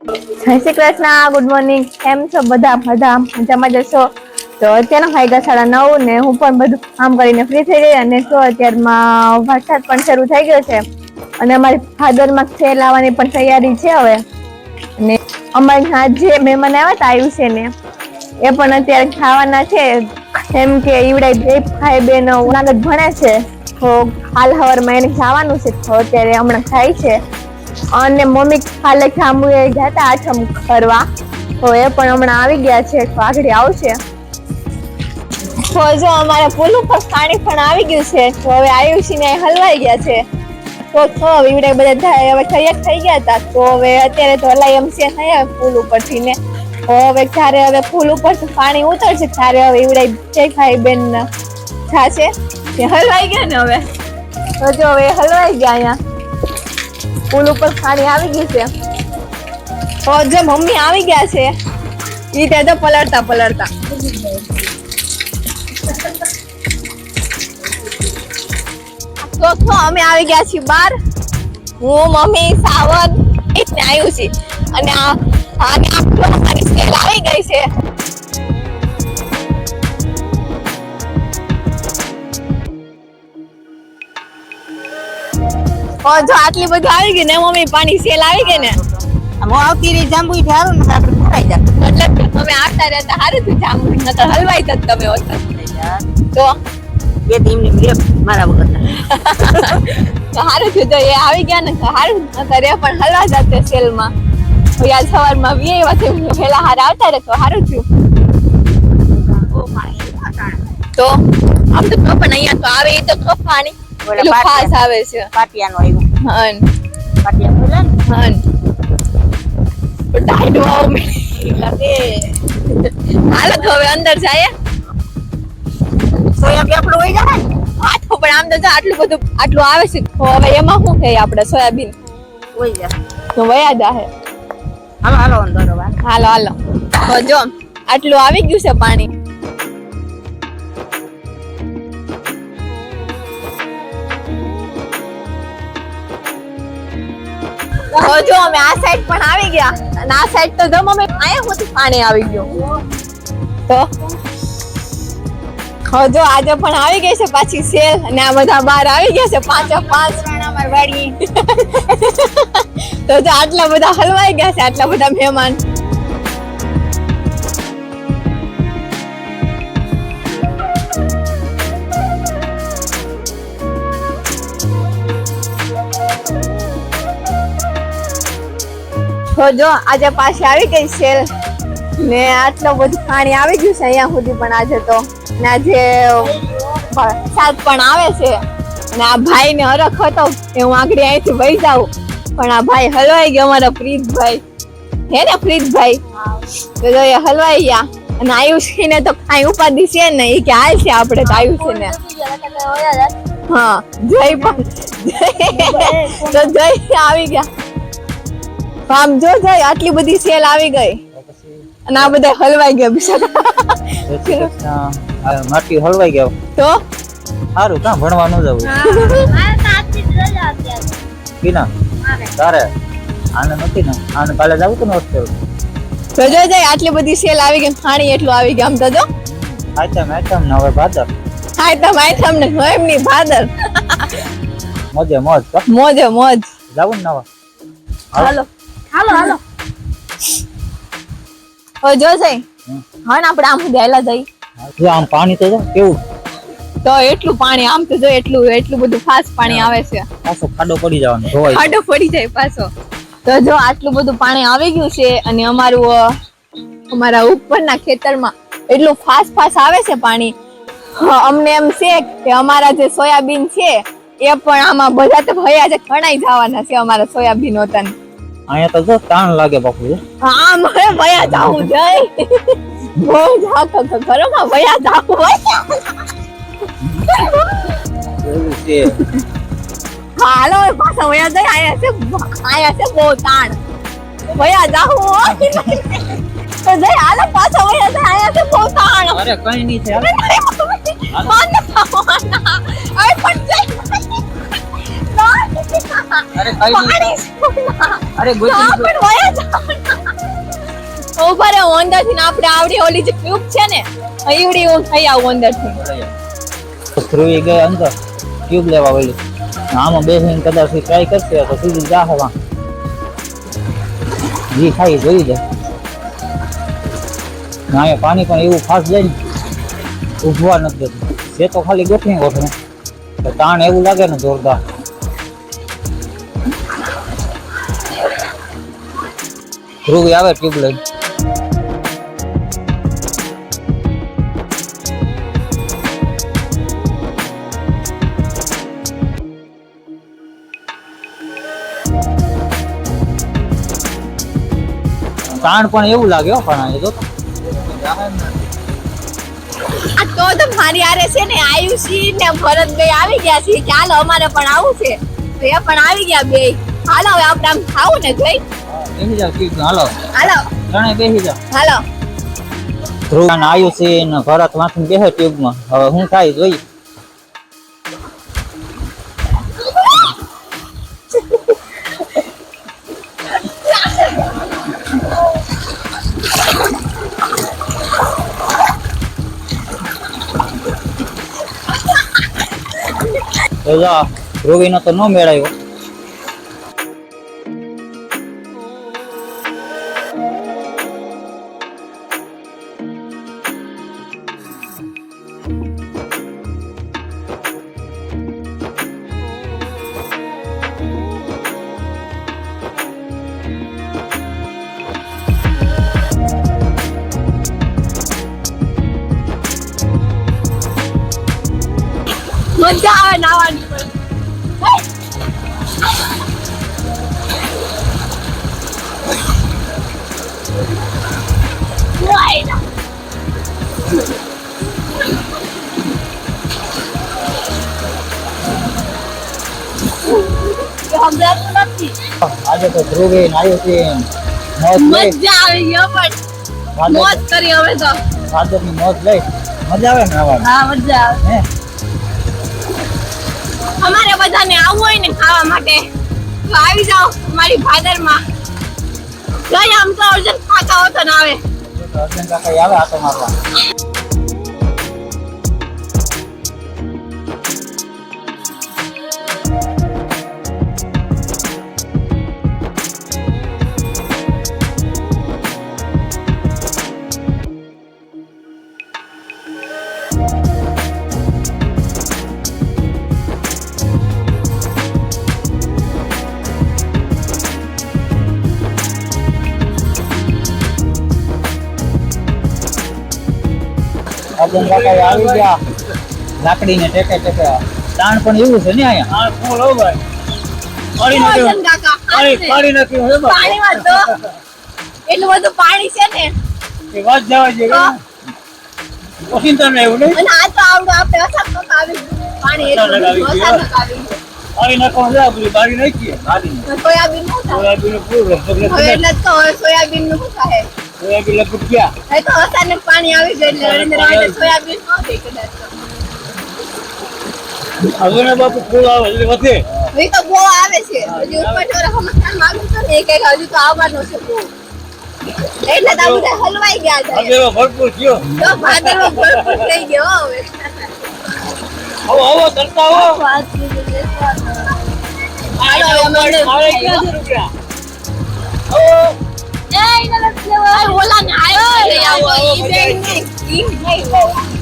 જય Shri Krishna, good morning. કેમ છો બધા? મજામાં જશો? તો અત્યારના વાગ્યા 9:30 ને હું પણ બધું કામ કરીને ફ્રી થઈ ગઈ અને તો અત્યારમાં વરસાદ પણ શરૂ થઈ ગયો છે અને અમારી ભાદરમાં સેલ આવવાની પણ તૈયારી છે હવે. અને અમારી હાથ જે મહેમાન આવ્યા હતા આયુષ ને એ પણ અત્યારે ખાવાના છે. એમ કે ઈવડા બે ભાઈ બેન ઉનાળત ભણે છે તો હાલ હવારમાં એને જવાનું છે તો અત્યારે હમણાં ખાય છે. અને મમ્મી કાલે જાંબુએ ગયા હતા આઠમ કરવા તો એ પણ હમણાં આવી ગયા છે, આગળ આવશે. તો જો અમારા પુલ ઉપર પાણી પણ આવી ગયું છે તો હવે આયુષી ને હલવાઈ ગયા છે. તો ઈવડે બધા હવે તૈયાર થઈ ગયા હતા તો હવે અત્યારે તો હલાઈ એમ છે થયા પુલ ઉપરથી ને હવે જ્યારે હવે પુલ ઉપર પાણી ઉતરશે ત્યારે હવે ઈવડે જે ભાઈ બેન થશે તે હલવાઈ ગયા ને હવે તો જો હવે હલવાઈ ગયા. અહીંયા પુલ ઉપર પાણી આવી ગયું છે તો જે મમ્મી આવી ગયા છે ઈ તે તો પલળતા તો અમે આવી ગયા છીએ બહાર. હું મમ્મી સાવન ને આવ્યું છે અને અમારી સેલ આવી ગઈ છે. જો આટલી બધી આવી ગઈ ને મમ્મી પાણી સેલ આવી ગઈ ને આવતી રહી જાંબુ ઠારું ને આપણે ભરાઈ જાય એટલે અમે આવતા રહેતા હારું તું જાંબુ નકર હલવાઈ તત તમે હોત તો બે ટીમની બ્રેક મારા વગર હારું થયું તો એ આવી ગયા ને હારું નકર એ પણ હલવા જતે સેલમાં યાર સવારમાં 20 વાગે પહેલા હાર આવતા રહે તો હારું થયું. તો આમ તો પણ અહીંયા તો આવે એ તો પાણી એટલું ખાસ આવે છે પાટિયાનો આવ્યો હન પાટિયા બોલે ને હન ટાઈટ વાવ મે લાગે હાલો તો હવે અંદર જાય સોયાબીન આપણું હોય જાય હા તો પણ આમ તો આટલું આવે છે તો હવે એમાં શું થાય આપણે સોયાબીન હોય જાય તો વયા જાહે. હાલો અંદર હાલો તો જો આટલું આવી ગયું છે પાણી. તો જો અમે આ સાઈડ પણ આવી ગયા અને આ સાઈડ તો જો મમ્મી આયા સુધી પાણી આવી ગયું તો જો આજે પણ આવી ગઈ છે પાછી સેલ અને આ બધા બહાર આવી ગયા છે 5 અમાર વાડી તો જો આટલા બધા હલવાઈ ગયા છે આટલા બધા મહેમાન. તો જો આજે પાછી આવી ગઈ સેલ ને આટલું બધું પાણી આવી ગયું છે અહીંયા સુધી પણ આજે તો ને આજે વરસાદ પણ આવે છે અને આ ભાઈ ને હરખ હતો કે હું આગળ અહીંથી વહી જાઉં પણ આ ભાઈ હલવાઈ ગયો અમારા પ્રીતભાઈ હે ને પ્રીતભાઈ તો જો એ હલવાઈ ગયા અને આયુષી ને તો કઈ ઉપાધિ છે ને એ કે હાલ છે આપણે તો આયુષી ને હા જય પણ તો જય આવી ગયા આમ જો જાય આટલી બધી સેલ આવી ગઈ અને આ બધા હલવાઈ ગયા બિચારા માટી હલવાઈ ગયો તો સારું કાં ભણવા ન જવું કીના તારે આને નથી ને આને કાલે જવું તો હોસ્ટેલ તો જો જાય આટલી બધી સેલ આવી ગઈ પાણી એટલું આવી ગયું આમ તો જો આઈટમ ને હવે ભાદર આઈટમ ને એમની ભાદર મોજે મોજ જવું ને નવા હાલો ઓ જો જઈ હા ને આપણે આમ ગયેલા જઈ આમ પાણી તો જો કેવું તો એટલું પાણી આમ તો જો એટલું બધું ફાસ્ટ પાણી આવે છે પાછો ખાડો પડી જવાનો ખાડો પડી જાય પાછો. તો જો આટલું બધું પાણી આવી ગયું છે અને અમારા ઉપરના ખેતરમાં એટલું ફાસ્ટ આવે છે પાણી. અમને એમ છે કે અમારા જે સોયાબીન છે એ પણ આમાં બધા તો ભયા છે ઘણાઈ જવાના છે અમારા સોયાબીન હોતા અહીંયા તો જો તાણ લાગે બાપુ હા મને ભયા જાવું જઈ બહુ જાતો તો ઘરમાં ભયા જાવું હાલો પાછા ભયા જઈ આયા છે બહુ તાણ ભયા જાવું તો જઈ હાલો પાછા ભયા જઈ આયા છે બહુ તાણ અરે કઈ નહીં છે અરે કઈ અરે ગોતી ઉભા રહે હું અંદર થી આપણે આવડી ઓલી જે ટ્યુબ છે ને ઈવડી હું થઈ આવું અંદર થી ધ્રુવી ગઈ અંદર ટ્યુબ લેવા ઓલી આમાં બેસીને કદાચ ટ્રાય કરશે તો સીધી જાહે વાં જી ખાઈ જોઈ લે ના એ પાણી પણ એવું ફાસ્ટ જાય ને ઉભવા નથી દેતું છે તો ખાલી ગોઠવી ગોઠવે તો તાણ એવું લાગે ને જોરદાર ધ્રુવી આવે ટ્યુબ લઈ તાણ પણ એવું લાગે હો પણ એ તો આ તો મારી આરે છે ને આયુષી ને ભરતભાઈ આવી ગયા છે કે હાલો અમારે પણ આવું છે તો એ પણ આવી ગયા બે હાલો હવે આપણે આમ ખાવું ને જોઈ બેસી જાવ ટ્યુબ હાલો હાલો ત્રણે બેસી જાવ હાલો ધ્રુવ અને આયુષી ને ભરત વાંચીને બેસે ટ્યુબમાં હવે હું થાય જોઈ તો જા ધ્રુવીનો તો ન મેળાયો મજા આવે નાવાની આજે તો ધ્રુવી ને આયુષી મોજ લઈ મજા આવે પણ મોજ કરી હવે તો ફાધરની મોજ લઈ મજા આવે ને આવવાની હા મજા આવે હે અમારે બધાને આવવું હોય ને ખાવા માટે તો આવી જાઓ અમારી ભાદરમાં જઈ આમ તો અર્જન ખાતા હોતો ને આવે તો અર્જુન કાકા આવે આટો મારવા અર્જુન કાકા આવી ગયા લાકડીને ટેકે ટેકે તાણ પણ એવું છે ને અહીંયા ફૂલ હો ભાઈ પાણી નાખ્યું અર્જન કાકા પાણી નાખ્યું હે ભાઈ પાણીમાં તો એટલું બધું પાણી છે ને એ વાત જવા દે ઓચિંતા ને એવું નહીં અને આ તો આવડું આપણે અસર તો આવી પાણી એટલું બધું અસર આવી પાણી નાખવાનું છે આપણી બારી નાખીએ સોયાબીન નું થાય સોયાબીન ફૂલ હવે એટલે તો હવે સોયાબીન નું શું થાય સોયાબીન લગભગ ગયા એ તો અચાનક પાણી આવી ગયું એટલે નરેન્દ્ર મોદી સોયાબીન નો થઈ કદાચ હવે ને બાપુ ફૂલ આવે એટલે વધે એ તો બહુ આવે છે હજી ઉપર થોડા સમાચાર માંગુ છું ને એક હજી તો આવવાનો છે બહુ એટલે તો બધા હલવાઈ ગયા છે હવે ભરપૂર થયો તો ભાદરવો ભરપૂર થઈ ગયો હવે આવો આવો કરતા આવો હાલો હવે અમારે મારે ક્યાં છે રૂપિયા આવો ઓલા ને આવ્યો લઈ આવો ઈ બેન નહીં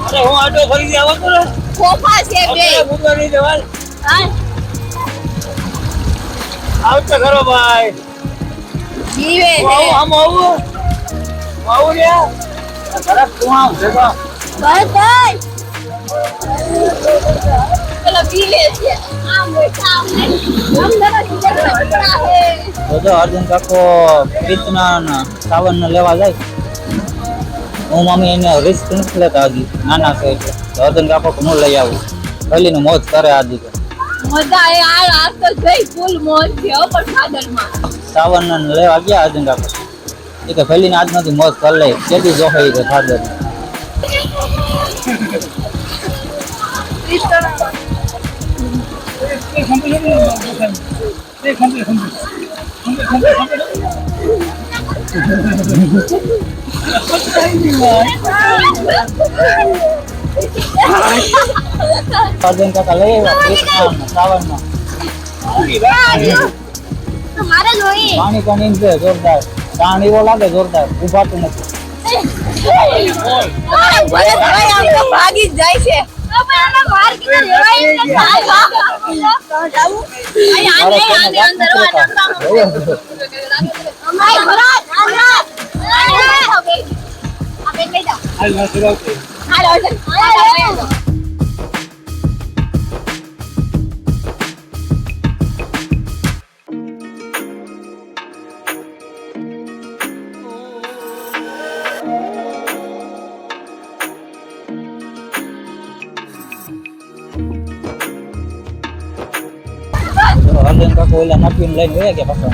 અરે હું આટો ફરી આવો તો ખોફા છે બે મુંગા નહીં દેવાલ હા આવતો ખરો ભાઈ જીવે આવો આમ આવો આવો રે ખરાબ તું આમ ભેગો ભાઈ પેલો પીલે છે આમ બેઠા આમ ધરા ટુકડા હે તો જો અર્જુન કાકો કૃષ્ણ સાવન લેવા જાય હું મમ્મી એને રિસ્ક નથી લેતા હજી નાના છે એટલે તો અર્જુન કાકો હું લઈ આવું પહેલીનું મોજ કરે આજી તો મજા એ આ તો જઈ ફૂલ મોજ છે હો પણ ભાદરમાં સાવન લેવા ગયા અર્જુન કાકો એ કે પહેલીને આજ નથી મોજ કરી લે કેટલી જોખે છે ફાધર અર્જુન કાકા લઈ આવ્યા કૃષ્ણ શ્રાવણમાં પાણી પણ એમ છે જોરદાર તાણ એવો લાગે જોરદાર ઉભાતું નથી ભાગી જ જાય છે હાલ ના સુરાવશે. અર્જુન કાકા ઓલા નફીને લઈને ગયા કે પાછા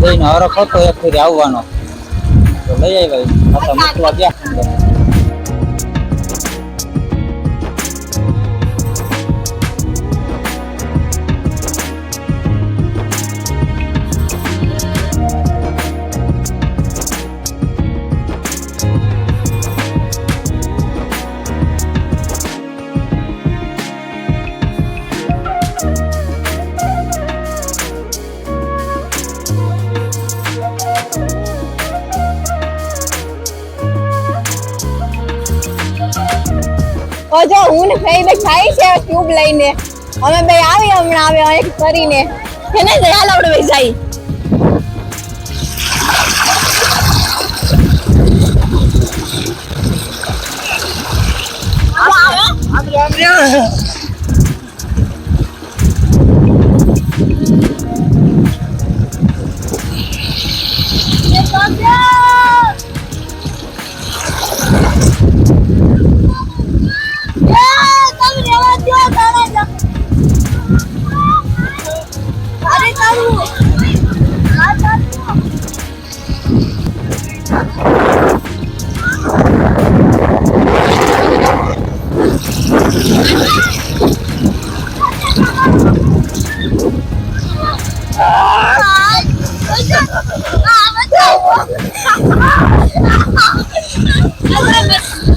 એનો હરખ હતો એક ફેરી આવવાનો તો લઈ આવ્યા પાછા મૂકવા ગયા અંદર. ઓ જો હું ને ભાઈ બે જાય છે ટ્યુબ લઈને અમે બે આવી હમણાં આવે એક કરીને એને દયાલ આવડે જાય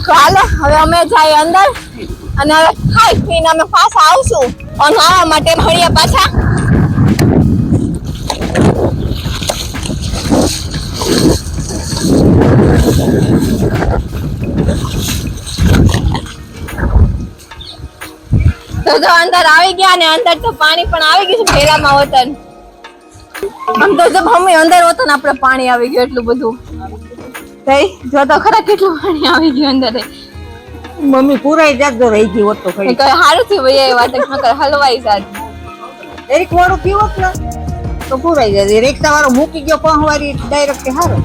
હાલો હવે અમે જાય અંદર અને હવે ખાઈ પીને અમે પાછા આવશું અને આવવા માટે મળીએ પાછા તો અંદર આવી ગયા ને અંદર તો પાણી પણ આવી ગયું છે ભેલામાં વતન આમ તો જબ અમે અંદર વતન આપણે પાણી આવી ગયું એટલું બધું કઈ જો તો ખરા કેટલું પાણી આવી ગયું અંદર મમ્મી પુરાઈ જાગતો રહી ગઈ હોત તો ખરી કઈ સારું થયું ભાઈ એ વાત નકર હલવાઈ જાત એક વાળો પીવો ને તો પુરાઈ જાય રિક્ષા વાળો મૂકી ગયો પહોંચવારી ડાયરેક્ટ હારો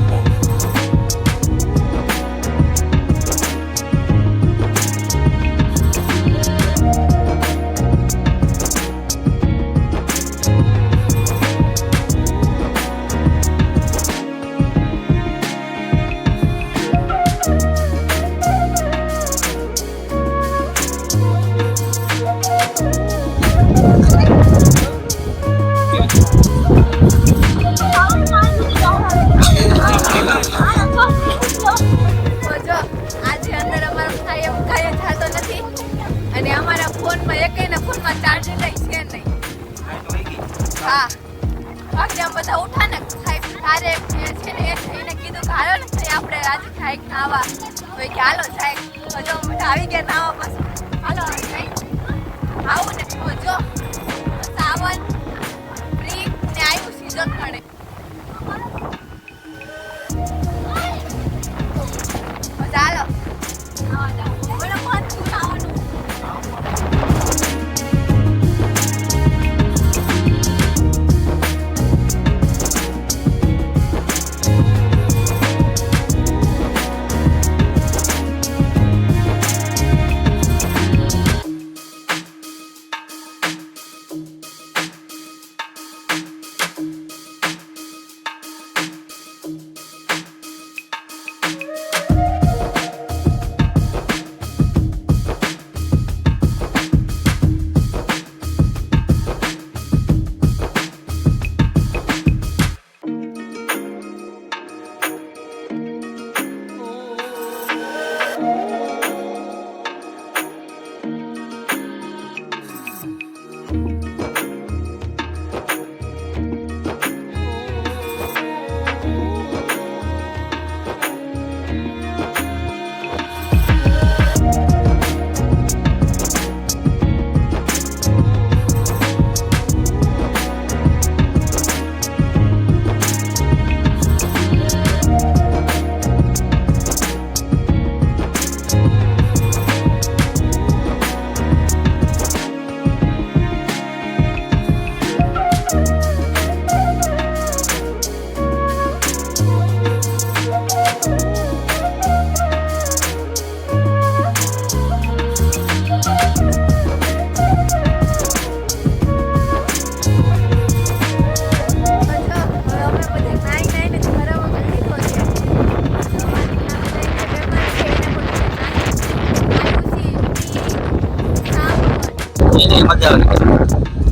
મજા આવી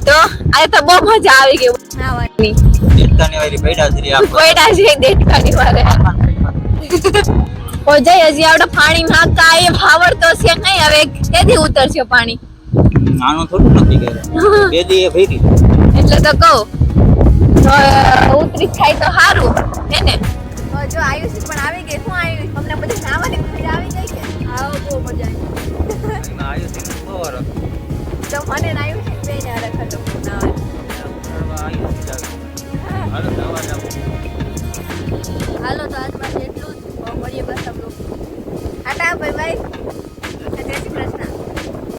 તો આ તો બહુ મજા આવી ગઈ નાવાની દેડકાની વારી પૈડા જ રહી આપણે કોઈડા છે દેડકાની વારે ઓ જઈ હજી આપણે પાણી નાખતા એ ફાવડતો છે નહીં હવે કેદી ઉતરશે પાણી આનું થોડું નથી કર્યું બે દી એ ભરી એટલે તો કહું તો ઉતરી થાય તો સારું હે ને તો જો આયુષ પણ આવી ગઈ શું આયુષ તમને બધી નાવાની મજા આવી ગઈ કે આવો બહુ મજા આવી એમાં આયુષ બહુ વરસ તો મને ને આયુષ બે ને અરે ખતો નાવાની હાલો નવા જાવ હાલો તો આજ માટે એટલું જ મળીએ બસ આપણું ટાટા બાય બાય